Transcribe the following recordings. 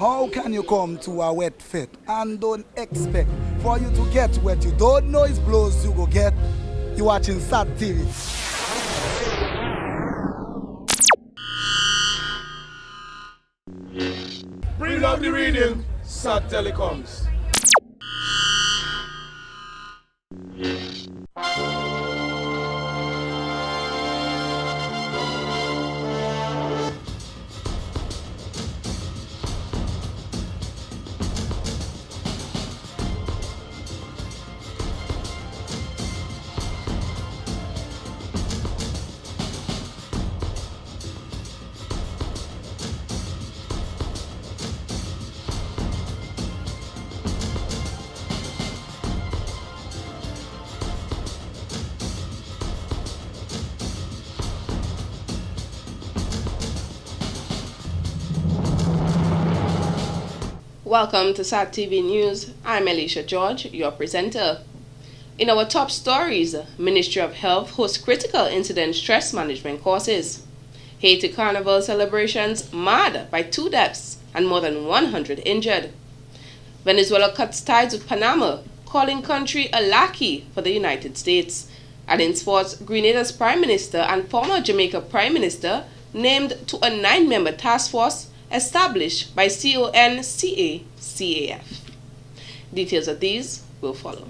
How can you come to a wet fit and don't expect for you to get wet? You don't know it's blows you go get. You watching SAT TV. Bring out the reading, SAT Telecoms. Welcome to SAT TV News. I'm Alicia George, your presenter. In our top stories, Ministry of Health hosts critical incident stress management courses. Haiti Carnival celebrations marred by 2 deaths and more than 100 injured. Venezuela cuts ties with Panama, calling country a lackey for the United States. And in sports, Grenada's Prime Minister and former Jamaica Prime Minister named to a 9-member task force established by CONCACAF. Details of these will follow.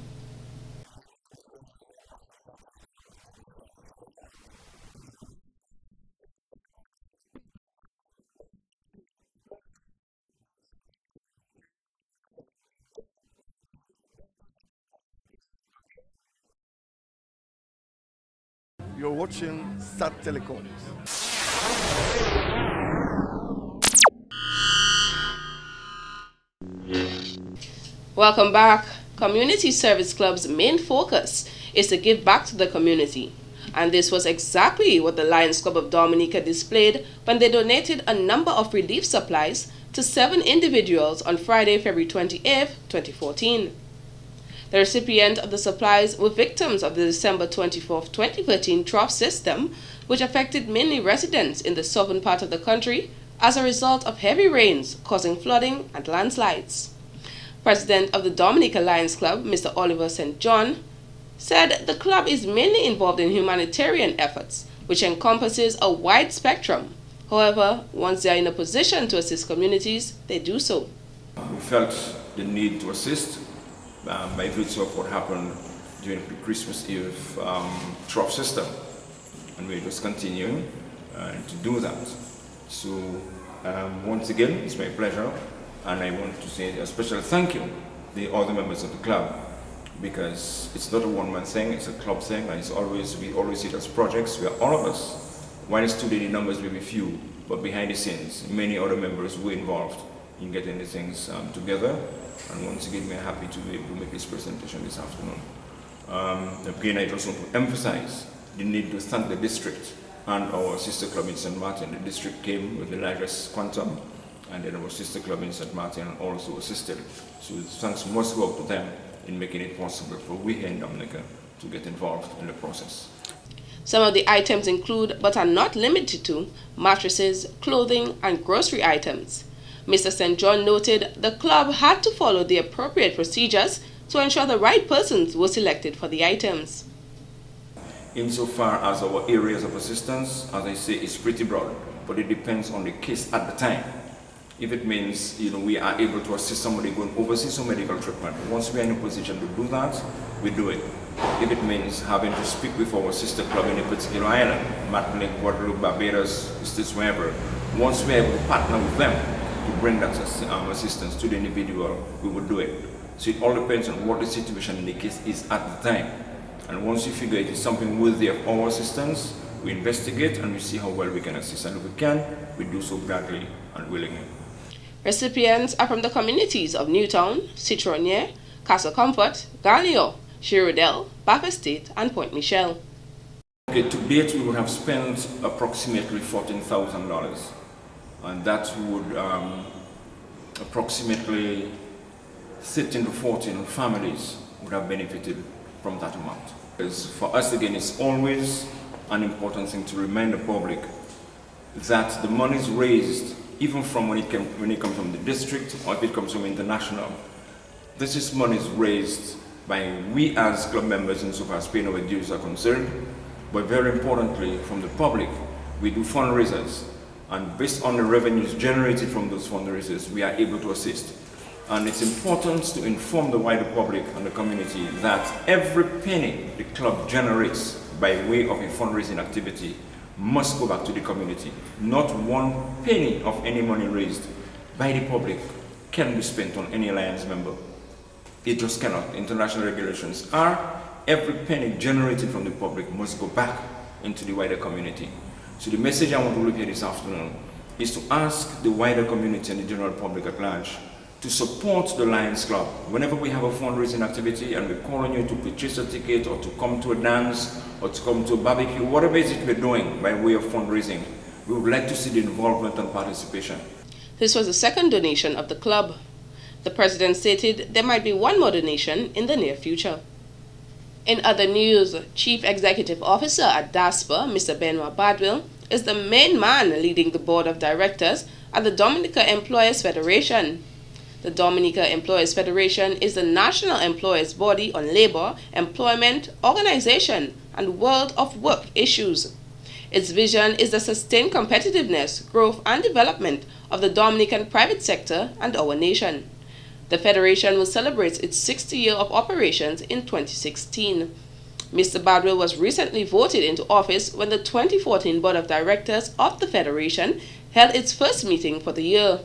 You're watching SAT Telecoms. Welcome back. Community Service Club's main focus is to give back to the community. And this was exactly what the Lions Club of Dominica displayed when they donated a number of relief supplies to 7 individuals on Friday, February 28, 2014. The recipient of the supplies were victims of the December 24, 2013 trough system, which affected mainly residents in the southern part of the country as a result of heavy rains causing flooding and landslides. President of the Dominica Lions Club, Mr. Oliver St. John, said the club is mainly involved in humanitarian efforts, which encompasses a wide spectrum. However, once they are in a position to assist communities, they do so. We felt the need to assist by virtue of what happened during the Christmas Eve trough system, and we're just continuing to do that. So once again, it's my pleasure, and I want to say a special thank you to the other members of the club, because it's not a one-man thing, it's a club thing, and we always see it as projects where all of us, while today the numbers may be few, but behind the scenes, many other members were involved in getting the things together. And once again, we're happy to be able to make this presentation this afternoon. Again, I just want to emphasize the need to thank the district and our sister club in St. Martin. The district came with the largest quantum, and then our sister club in St. Martin also assisted. So thanks must go out to them in making it possible for we here in Dominica to get involved in the process. Some of the items include, but are not limited to, mattresses, clothing, and grocery items. Mr. St. John noted the club had to follow the appropriate procedures to ensure the right persons were selected for the items. Insofar as our areas of assistance, as I say, is pretty broad, but it depends on the case at the time. If it means we are able to assist somebody going overseas for medical treatment, once we are in a position to do that, we do it. If it means having to speak with our sister club in a particular island, Martinique, Guadeloupe, Barbados, States, wherever, once we are able to partner with them to bring that assistance to the individual, we will do it. So it all depends on what the situation in the case is at the time. And once we figure it is something worthy of our assistance, we investigate and we see how well we can assist. And if we can, we do so gladly and willingly. Recipients are from the communities of Newtown, Citronnier, Castle Comfort, Gallio, Girardel, Bath Estate, and Point Michel. Okay, to date we would have spent approximately $14,000, and that would approximately 13 to 14 families would have benefited from that amount. Because for us, again, it's always an important thing to remind the public that the monies raised even from when it comes from the district or if it comes from international. This is monies raised by we as club members insofar as paying our dues are concerned, but very importantly from the public. We do fundraisers, and based on the revenues generated from those fundraisers, we are able to assist. And it's important to inform the wider public and the community that every penny the club generates by way of a fundraising activity must go back to the community. Not one penny of any money raised by the public can be spent on any Alliance member. It just cannot. International regulations are every penny generated from the public must go back into the wider community. So the message I want to look at this afternoon is to ask the wider community and the general public at large to support the Lions Club. Whenever we have a fundraising activity and we call on you to purchase a ticket or to come to a dance or to come to a barbecue, whatever it is we're doing by way of fundraising, we would like to see the involvement and participation. This was the second donation of the club. The president stated there might be one more donation in the near future. In other news, Chief Executive Officer at DASPA, Mr. Benoit Badwil, is the main man leading the board of directors at the Dominica Employers Federation. The Dominica Employers Federation is the national employers' body on labor, employment, organization, and world of work issues. Its vision is the sustained competitiveness, growth, and development of the Dominican private sector and our nation. The Federation will celebrate its 60th year of operations in 2016. Mr. Badwil was recently voted into office when the 2014 Board of Directors of the Federation held its first meeting for the year.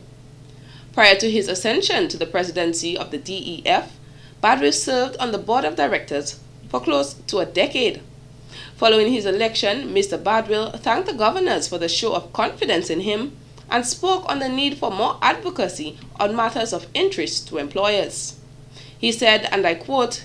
Prior to his ascension to the presidency of the DEF, Badwil served on the Board of Directors for close to a decade. Following his election, Mr. Badwil thanked the governors for the show of confidence in him and spoke on the need for more advocacy on matters of interest to employers. He said, and I quote,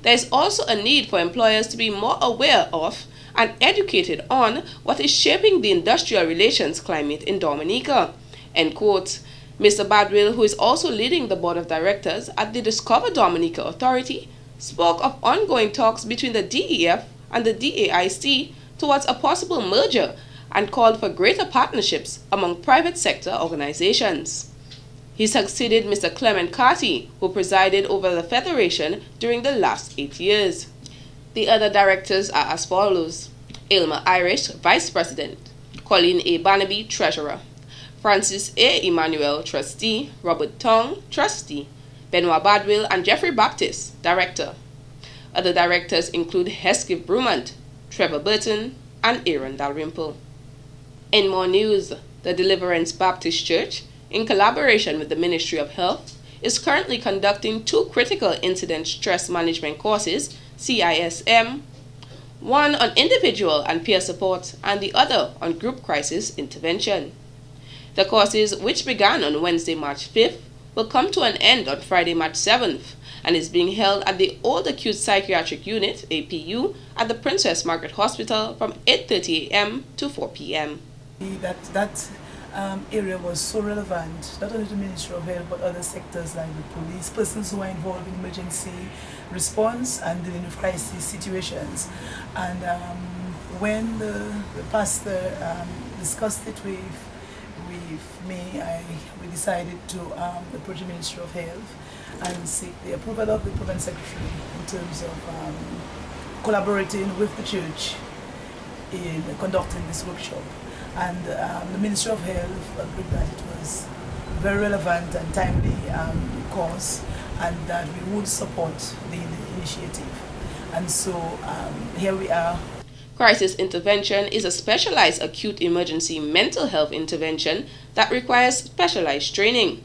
"There is also a need for employers to be more aware of and educated on what is shaping the industrial relations climate in Dominica," end quote. Mr. Badwil, who is also leading the board of directors at the Discover Dominica Authority, spoke of ongoing talks between the DEF and the DAIC towards a possible merger and called for greater partnerships among private sector organizations. He succeeded Mr. Clement Carty, who presided over the Federation during the last 8 years. The other directors are as follows: Ilma Irish, Vice President; Colleen A. Barnaby, Treasurer; Francis A. Emmanuel, Trustee; Robert Tong, Trustee; Benoit Badwil and Jeffrey Baptist, Director. Other directors include Hesketh Brumant, Trevor Burton, and Aaron Dalrymple. In more news, the Deliverance Baptist Church, in collaboration with the Ministry of Health, is currently conducting 2 critical incident stress management courses, CISM, one on individual and peer support and the other on group crisis intervention. The courses, which began on Wednesday, March 5th, will come to an end on Friday, March 7th, and is being held at the Old Acute Psychiatric Unit, APU, at the Princess Margaret Hospital from 8:30 a.m. to 4 p.m. That area was so relevant, not only to the Ministry of Health, but other sectors like the police, persons who are involved in emergency response and dealing with crisis situations. And when the pastor discussed it with me, we decided to approach the Ministry of Health and seek the approval of the Province Secretary in terms of collaborating with the church in conducting this workshop. And the Ministry of Health agreed that it was very relevant and timely cause, and that we would support the initiative. And so here we are. Crisis intervention is a specialized acute emergency mental health intervention that requires specialized training.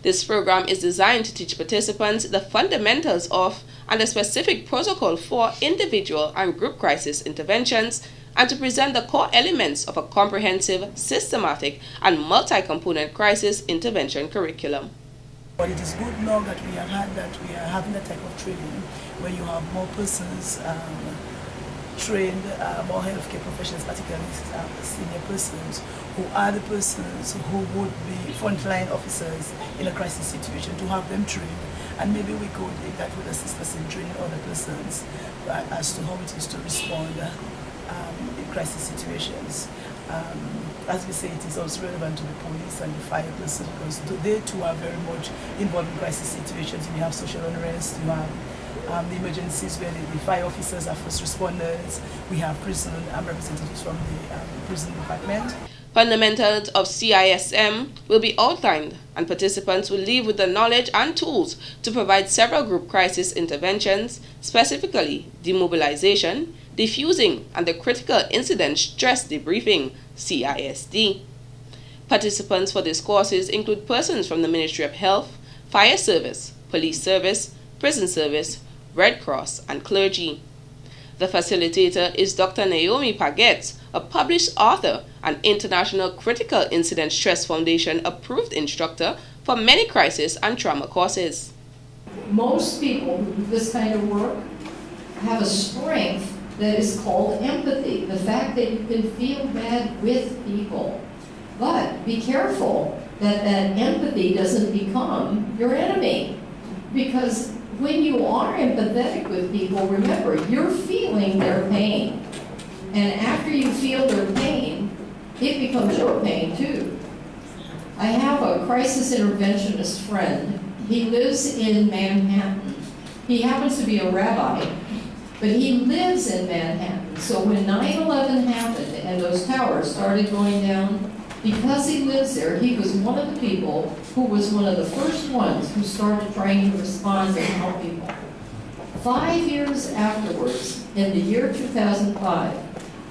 This program is designed to teach participants the fundamentals of and a specific protocol for individual and group crisis interventions, and to present the core elements of a comprehensive, systematic, and multi-component crisis intervention curriculum. But it is good now that we are having that type of training where you have more persons trained, more healthcare professionals, particularly senior persons, who are the persons who would be frontline officers in a crisis situation, to have them trained. And maybe we could, if that would assist us in training other persons as to how it is to respond in crisis situations. as we say, it is also relevant to the police and the fire person, because they too are very much involved in crisis situations. You have social unrest, you have the emergencies where the fire officers are first responders. We have prison representatives from the prison department. Fundamentals of CISM will be outlined, and participants will leave with the knowledge and tools to provide several group crisis interventions, specifically demobilization, diffusing, and the critical incident stress debriefing (CISD). Participants for these courses include persons from the Ministry of Health, Fire Service, Police Service, Prison Service, Red Cross, and clergy. The facilitator is Dr. Naomi Paget, a published author and International Critical Incident Stress Foundation approved instructor for many crisis and trauma courses. Most people who do this kind of work have a strength that is called empathy, the fact that you can feel bad with people. But be careful that that empathy doesn't become your enemy, because when you are empathetic with people, remember, you're feeling their pain. And after you feel their pain, it becomes your pain too. I have a crisis interventionist friend. He lives in Manhattan. He happens to be a rabbi, but he lives in Manhattan. So when 9/11 happened and those towers started going down, because he lives there, he was one of the people who was one of the first ones who started trying to respond and help people. 5 years afterwards, in the year 2005,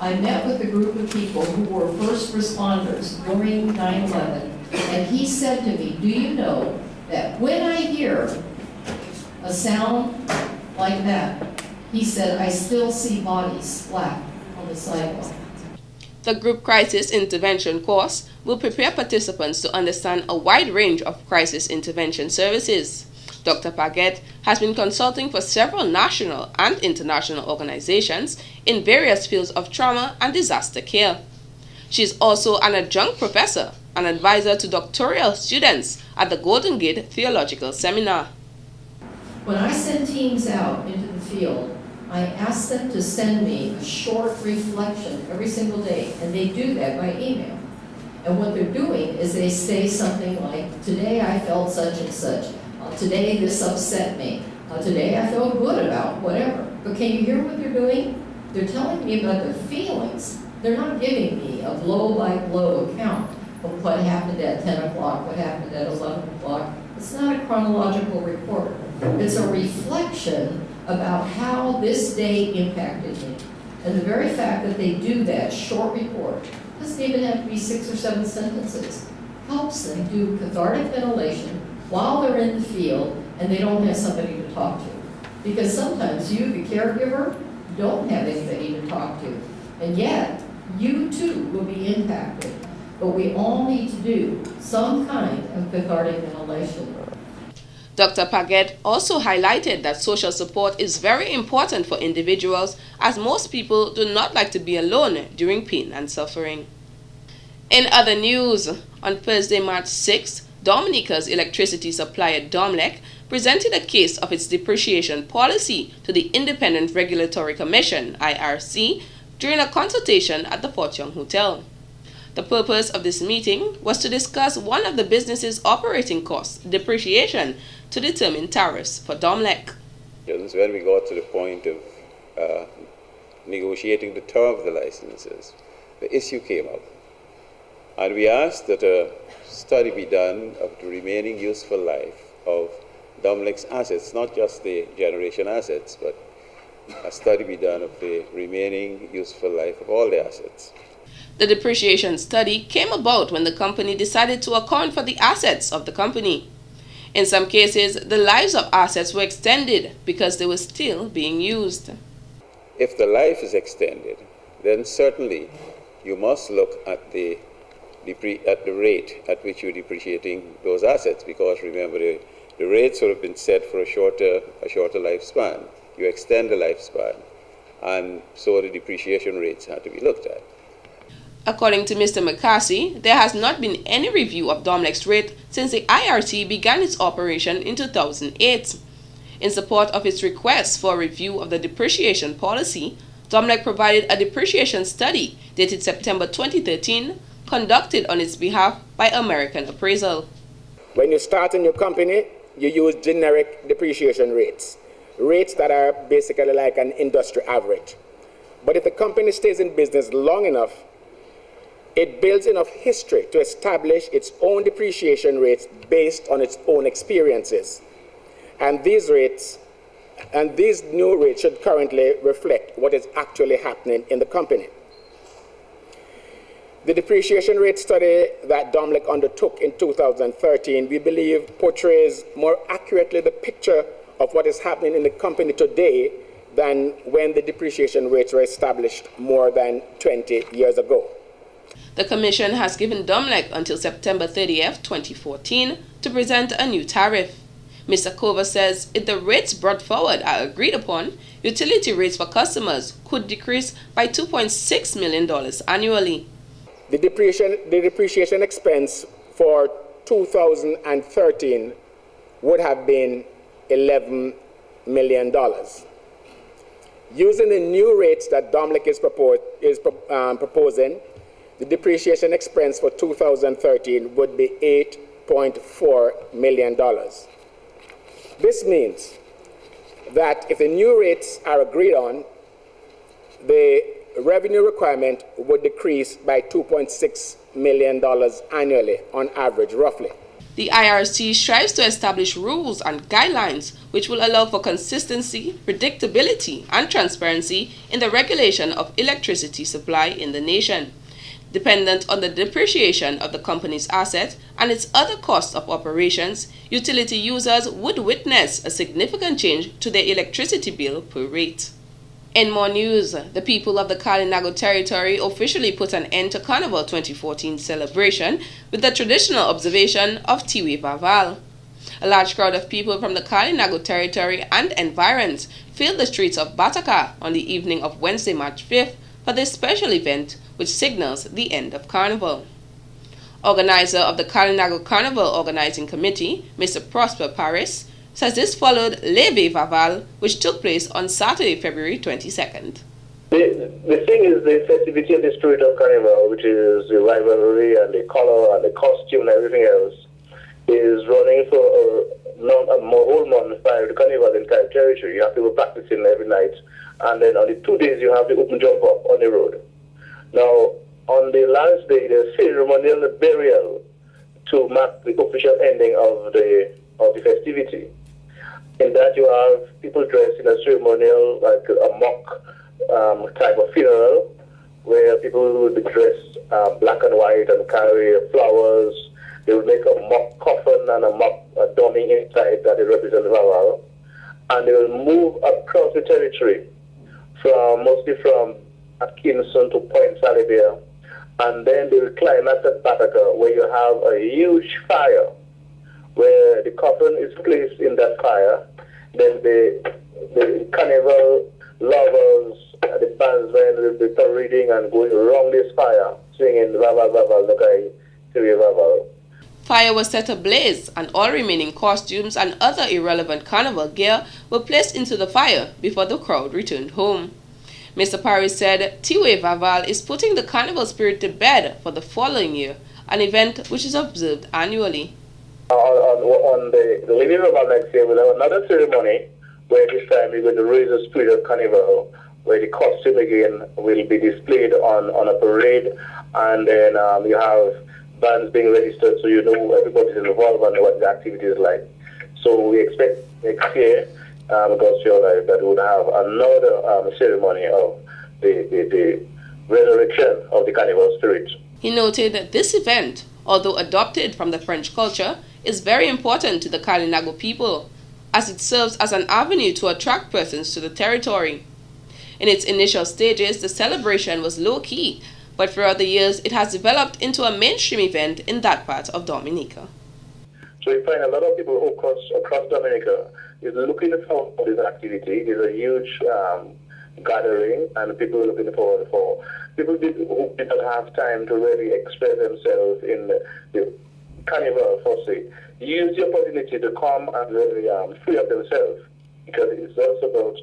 I met with a group of people who were first responders during 9/11, and he said to me, do you know that when I hear a sound like that, he said, I still see bodies flat on the sidewalk. The Group Crisis Intervention course will prepare participants to understand a wide range of crisis intervention services. Dr. Paget has been consulting for several national and international organizations in various fields of trauma and disaster care. She is also an adjunct professor and advisor to doctoral students at the Golden Gate Theological Seminar. When I send teams out into the field, I ask them to send me a short reflection every single day, and they do that by email. And what they're doing is they say something like, today I felt such and such, today this upset me, today I felt good about whatever. But can you hear what they're doing? They're telling me about their feelings. They're not giving me a blow-by-blow account of what happened at 10 o'clock, what happened at 11 o'clock. It's not a chronological report. It's a reflection about how this day impacted me. And the very fact that they do that short report, doesn't even have to be 6 or 7 sentences, helps them do cathartic ventilation while they're in the field and they don't have somebody to talk to. Because sometimes you, the caregiver, don't have anybody to talk to. And yet, you too will be impacted. But we all need to do some kind of cathartic ventilation. Dr. Paget also highlighted that social support is very important for individuals, as most people do not like to be alone during pain and suffering. In other news, on Thursday, March 6th, Dominica's electricity supplier Domlec presented a case of its depreciation policy to the Independent Regulatory Commission, IRC, during a consultation at the Fort Young Hotel. The purpose of this meeting was to discuss one of the business's operating costs, depreciation, to determine tariffs for Domlec. When we got to the point of negotiating the term of the licenses, the issue came up. And we asked that a study be done of the remaining useful life of Domlec's assets, not just the generation assets, but a study be done of the remaining useful life of all the assets. The depreciation study came about when the company decided to account for the assets of the company. In some cases, the lives of assets were extended because they were still being used. If the life is extended, then certainly you must look at the rate at which you're depreciating those assets, because remember, the rates would have been set for a shorter lifespan. You extend the lifespan, and so the depreciation rates had to be looked at. According to Mr. McCarthy, there has not been any review of Domlec's rate since the IRT began its operation in 2008. In support of its request for a review of the depreciation policy, Domlec provided a depreciation study dated September 2013, conducted on its behalf by American Appraisal. When you start a new company, you use generic depreciation rates, rates that are basically like an industry average. But if the company stays in business long enough, it builds enough history to establish its own depreciation rates based on its own experiences. And these new rates should currently reflect what is actually happening in the company. The depreciation rate study that Domlec undertook in 2013, we believe, portrays more accurately the picture of what is happening in the company today than when the depreciation rates were established more than 20 years ago. The Commission has given Domlec until September 30th, 2014 to present a new tariff. Mr. Cover says if the rates brought forward are agreed upon, utility rates for customers could decrease by $2.6 million annually. The depreciation expense for 2013 would have been $11 million. Using the new rates that Domlec is proposing, the depreciation expense for 2013 would be $8.4 million. This means that if the new rates are agreed on, the revenue requirement would decrease by $2.6 million annually on average, roughly. The IRC strives to establish rules and guidelines which will allow for consistency, predictability, and transparency in the regulation of electricity supply in the nation. Dependent on the depreciation of the company's assets and its other costs of operations, utility users would witness a significant change to their electricity bill per rate. In more news, the people of the Kalinago territory officially put an end to Carnival 2014 celebration with the traditional observation of Tiwe Vaval. A large crowd of people from the Kalinago territory and environs filled the streets of Bataka on the evening of Wednesday, March 5th for this special event which signals the end of Carnival. Organizer of the Kalinago Carnival Organizing Committee, Mr. Prosper Paris, says this followed Leve Vaval, which took place on Saturday, February 22nd. The thing is the festivity of the spirit of Carnival, which is the rivalry and the color and the costume and everything else, is running for a whole month by the Carnival in entire territory. You have people practicing every night, and then on the 2 days you have the open jump up on the road. Now, on the last day, there's ceremonial burial to mark the official ending of the festivity. In that you have people dressed in a ceremonial, like a mock type of funeral, where people will be dressed black and white and carry flowers. They will make a mock coffin and a mock dummy inside that will represent Vaval. And they will move across the territory, mostly from Atkinson to Point Salibia. And then they will climb at the Bataka, where you have a huge fire, where the coffin is placed in that fire. Then the carnival lovers, the bandsmen will be parading and going around this fire, singing Vaval, Vaval, Lokai, Tiwe Vaval. Fire was set ablaze and all remaining costumes and other irrelevant carnival gear were placed into the fire before the crowd returned home. Mr. Paris said Tiwe Vaval is putting the carnival spirit to bed for the following year, an event which is observed annually. On the Leve Vaval next year, we'll have another ceremony where this time we're going to raise the spirit of Carnival, where the costume again will be displayed on a parade, and then you have bands being registered so you know everybody's involved and what the activity is like. So we expect next year, God's Your Life, that we would have another ceremony of the resurrection of the Carnival spirit. He noted that this event, although adopted from the French culture, is very important to the Kalinago people, as it serves as an avenue to attract persons to the territory. In its initial stages, the celebration was low-key, but throughout the years it has developed into a mainstream event in that part of Dominica. So we find a lot of people across Dominica is looking forward to this activity. It is a huge gathering, and people are looking forward for. People who did not have time to really express themselves in the Carnival, for say, use the opportunity to come and really free up themselves because it's just about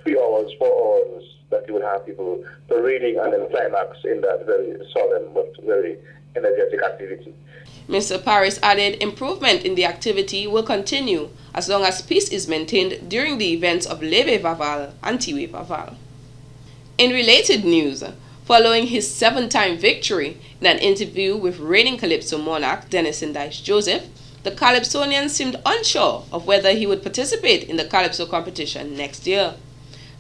3 hours, 4 hours that you will have people parading and then climax in that very solemn but very energetic activity. Mr. Paris added improvement in the activity will continue as long as peace is maintained during the events of Leve Vaval and Tiwe Vaval. In related news, following his 7th-time victory in an interview with reigning Calypso monarch Denison Dice Joseph, the Calypsonian seemed unsure of whether he would participate in the Calypso competition next year.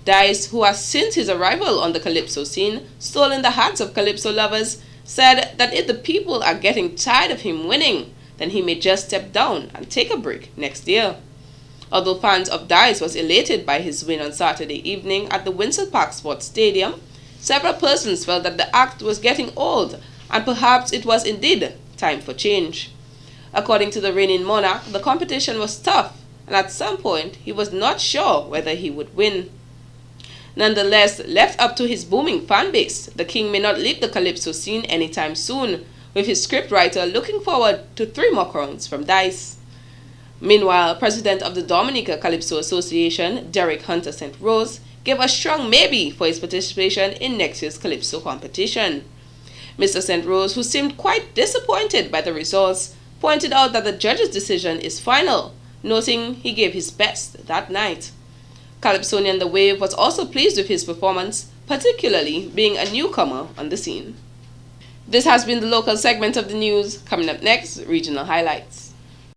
Dice, who has since his arrival on the Calypso scene stolen the hearts of Calypso lovers, said that if the people are getting tired of him winning, then he may just step down and take a break next year. Although fans of Dice was elated by his win on Saturday evening at the Windsor Park Sports Stadium, several persons felt that the act was getting old and perhaps it was indeed time for change. According to the reigning monarch, the competition was tough and at some point he was not sure whether he would win. Nonetheless, left up to his booming fan base, the king may not leave the Calypso scene anytime soon, with his scriptwriter looking forward to 3 more crowns from Dice. Meanwhile, President of the Dominica Calypso Association, Derek Hunter St. Rose, gave a strong maybe for his participation in next year's Calypso competition. Mr. St. Rose, who seemed quite disappointed by the results, pointed out that the judge's decision is final, noting he gave his best that night. Calypsonian The Wave was also pleased with his performance, particularly being a newcomer on the scene. This has been the local segment of the news. Coming up next, regional highlights.